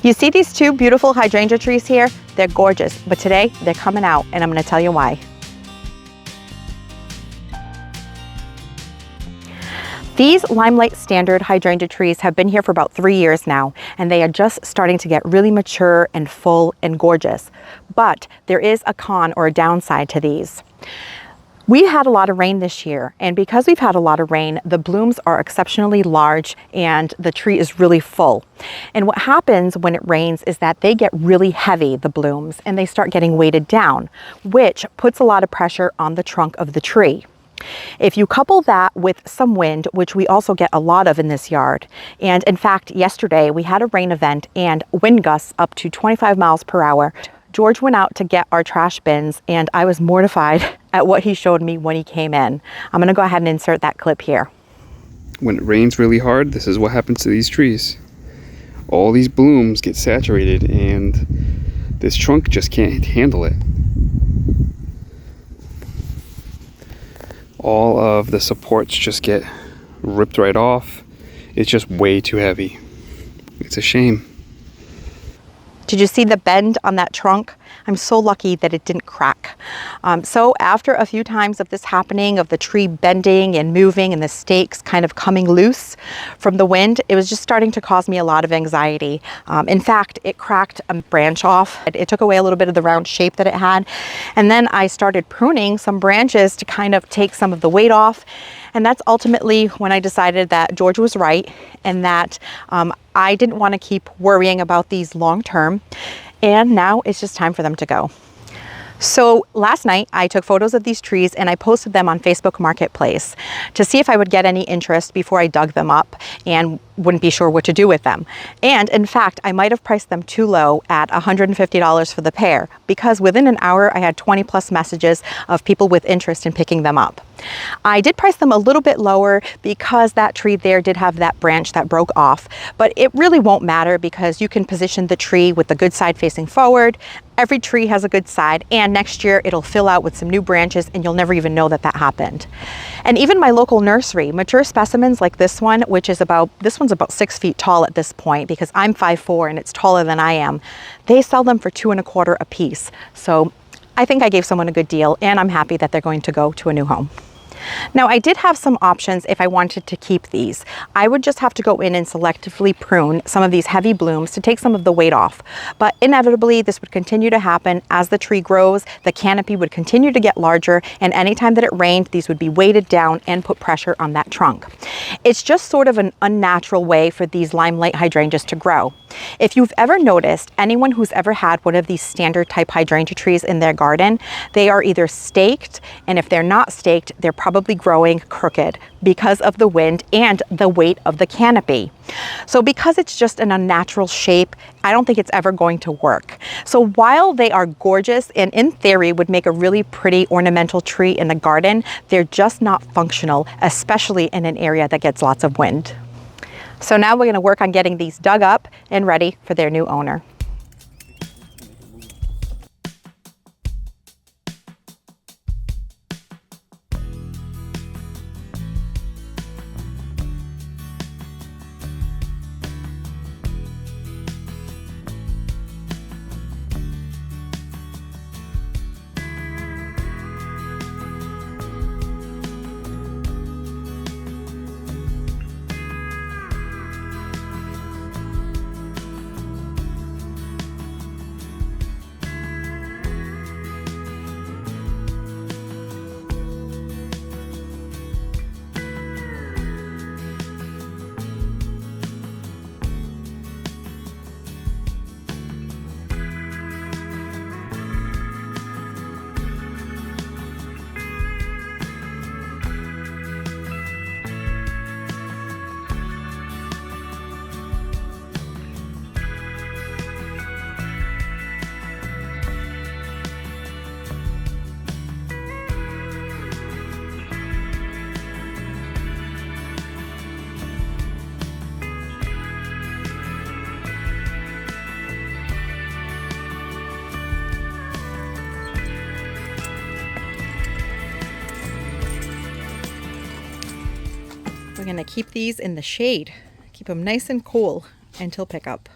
You see these two beautiful hydrangea trees here? They're gorgeous, but today they're coming out and I'm going to tell you why. These Limelight standard hydrangea trees have been here for about 3 years now, and they are just starting to get really mature and full and gorgeous. But there is a con or a downside to these. We had a lot of rain this year, and because we've had a lot of rain, the blooms are exceptionally large and the tree is really full. And what happens when it rains is that they get really heavy, the blooms, and they start getting weighted down, which puts a lot of pressure on the trunk of the tree. If you couple that with some wind, which we also get a lot of in this yard, and in fact, yesterday we had a rain event and wind gusts up to 25 miles per hour. George went out to get our trash bins and I was mortified at what he showed me when he came in. I'm gonna go ahead and insert that clip here. When it rains really hard, this is what happens to these trees. All these blooms get saturated and this trunk just can't handle it. All of the supports just get ripped right off. It's just way too heavy. It's a shame. Did you see the bend on that trunk? I'm so lucky that it didn't crack. So after a few times of this happening, of the tree bending and moving and the stakes kind of coming loose from the wind, it was just starting to cause me a lot of anxiety. In fact, it cracked a branch off. It took away a little bit of the round shape that it had. And then I started pruning some branches to kind of take some of the weight off. And that's ultimately when I decided that George was right and that I didn't want to keep worrying about these long term. And now it's just time for them to go. So last night I took photos of these trees and I posted them on Facebook Marketplace to see if I would get any interest before I dug them up and wouldn't be sure what to do with them. And in fact, I might have priced them too low at $150 for the pair because within an hour I had 20 plus messages of people with interest in picking them up. I did price them a little bit lower because that tree there did have that branch that broke off, but it really won't matter because you can position the tree with the good side facing forward. Every tree has a good side, and next year it'll fill out with some new branches and you'll never even know that that happened. And even my local nursery, mature specimens like this one, this one's about 6 feet tall at this point because I'm 5'4" and it's taller than I am. They sell them for $2.25 a piece. So I think I gave someone a good deal and I'm happy that they're going to go to a new home. Now I did have some options if I wanted to keep these. I would just have to go in and selectively prune some of these heavy blooms to take some of the weight off. But inevitably this would continue to happen as the tree grows, the canopy would continue to get larger, and anytime that it rained, these would be weighted down and put pressure on that trunk. It's just sort of an unnatural way for these Limelight hydrangeas to grow. If you've ever noticed, anyone who's ever had one of these standard type hydrangea trees in their garden, they are either staked, and if they're not staked, they're probably growing crooked because of the wind and the weight of the canopy. So because it's just an unnatural shape, I don't think it's ever going to work. So while they are gorgeous and in theory would make a really pretty ornamental tree in the garden, they're just not functional, especially in an area that gets lots of wind. So now we're going to work on getting these dug up and ready for their new owner. We're going to keep these in the shade, keep them nice and cool until pickup.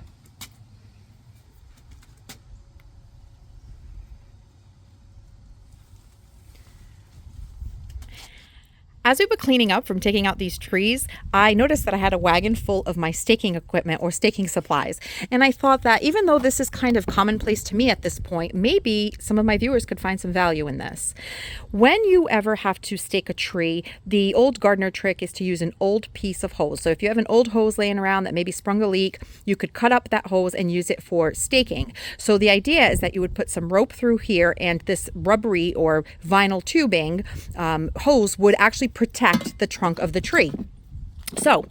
As we were cleaning up from taking out these trees, I noticed that I had a wagon full of my staking equipment or staking supplies. And I thought that even though this is kind of commonplace to me at this point, maybe some of my viewers could find some value in this. When you ever have to stake a tree, the old gardener trick is to use an old piece of hose. So if you have an old hose laying around that maybe sprung a leak, you could cut up that hose and use it for staking. So the idea is that you would put some rope through here, and this rubbery or vinyl tubing hose would actually protect the trunk of the tree. So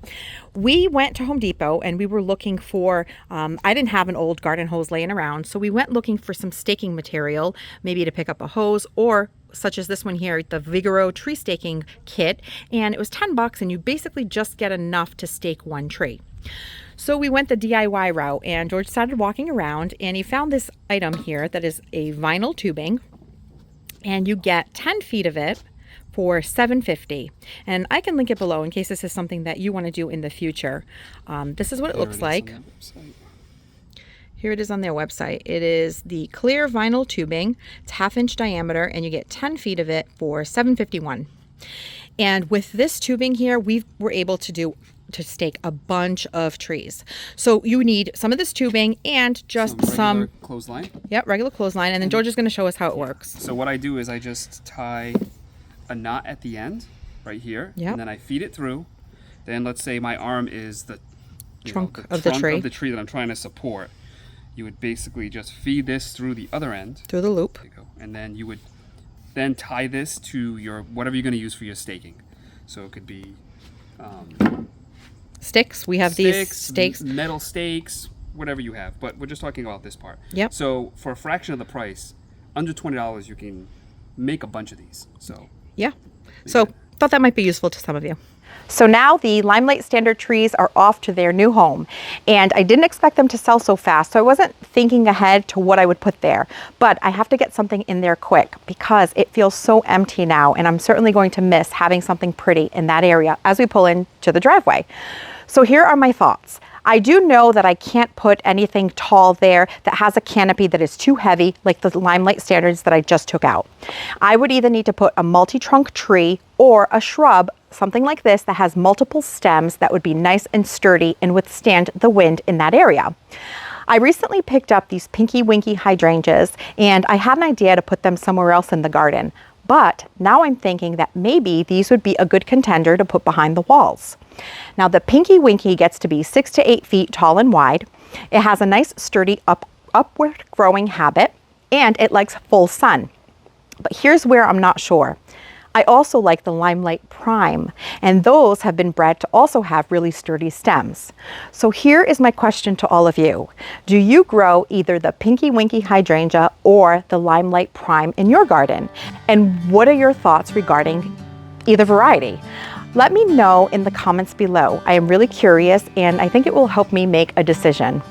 we went to Home Depot and we were looking for, I didn't have an old garden hose laying around, so we went looking for some staking material, maybe to pick up a hose, or such as this one here, the Vigoro tree staking kit, and it was $10 and you basically just get enough to stake one tree. So we went the DIY route, and George started walking around and he found this item here that is a vinyl tubing, and you get 10 feet of it for $7.50, and I can link it below in case this is something that you want to do in the future. This is what it looks like. Here it is on their website. It is the clear vinyl tubing. It's 1/2 inch diameter, and you get 10 feet of it for $7.51. And with this tubing here, we were able to stake a bunch of trees. So you need some of this tubing and just some clothesline. Yep, regular clothesline, and then George is going to show us how it works. So what I do is I just tie a knot at the end right here, and then I feed it through. Then let's say my arm is the trunk of the tree that I'm trying to support. You would basically just feed this through the other end, through the loop, there you go. And then you would then tie this to your whatever you're going to use for your staking. So it could be sticks. We have these stakes, metal stakes, whatever you have. But we're just talking about this part. Yep. So for a fraction of the price, under $20, you can make a bunch of these. So yeah. So thought that might be useful to some of you. So now the Limelight standard trees are off to their new home, and I didn't expect them to sell so fast, so I wasn't thinking ahead to what I would put there, but I have to get something in there quick because it feels so empty now, and I'm certainly going to miss having something pretty in that area as we pull into the driveway. So here are my thoughts. I do know that I can't put anything tall there that has a canopy that is too heavy, like the Limelight standards that I just took out. I would either need to put a multi-trunk tree or a shrub, something like this that has multiple stems that would be nice and sturdy and withstand the wind in that area. I recently picked up these pinky winky hydrangeas, and I had an idea to put them somewhere else in the garden. But now I'm thinking that maybe these would be a good contender to put behind the walls. Now the Pinky Winky gets to be 6 to 8 feet tall and wide. It has a nice sturdy upward growing habit, and it likes full sun. But here's where I'm not sure. I also like the Limelight Prime, and those have been bred to also have really sturdy stems. So here is my question to all of you. Do you grow either the Pinky Winky Hydrangea or the Limelight Prime in your garden? And what are your thoughts regarding either variety? Let me know in the comments below. I am really curious, and I think it will help me make a decision.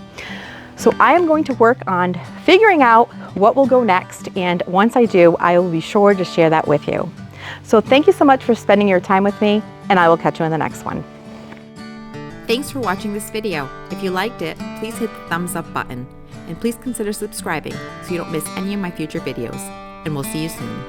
So I am going to work on figuring out what will go next, and once I do, I will be sure to share that with you. So thank you so much for spending your time with me, and I will catch you in the next one. Thanks for watching this video. If you liked it, please hit the thumbs up button, and please consider subscribing so you don't miss any of my future videos. And we'll see you soon.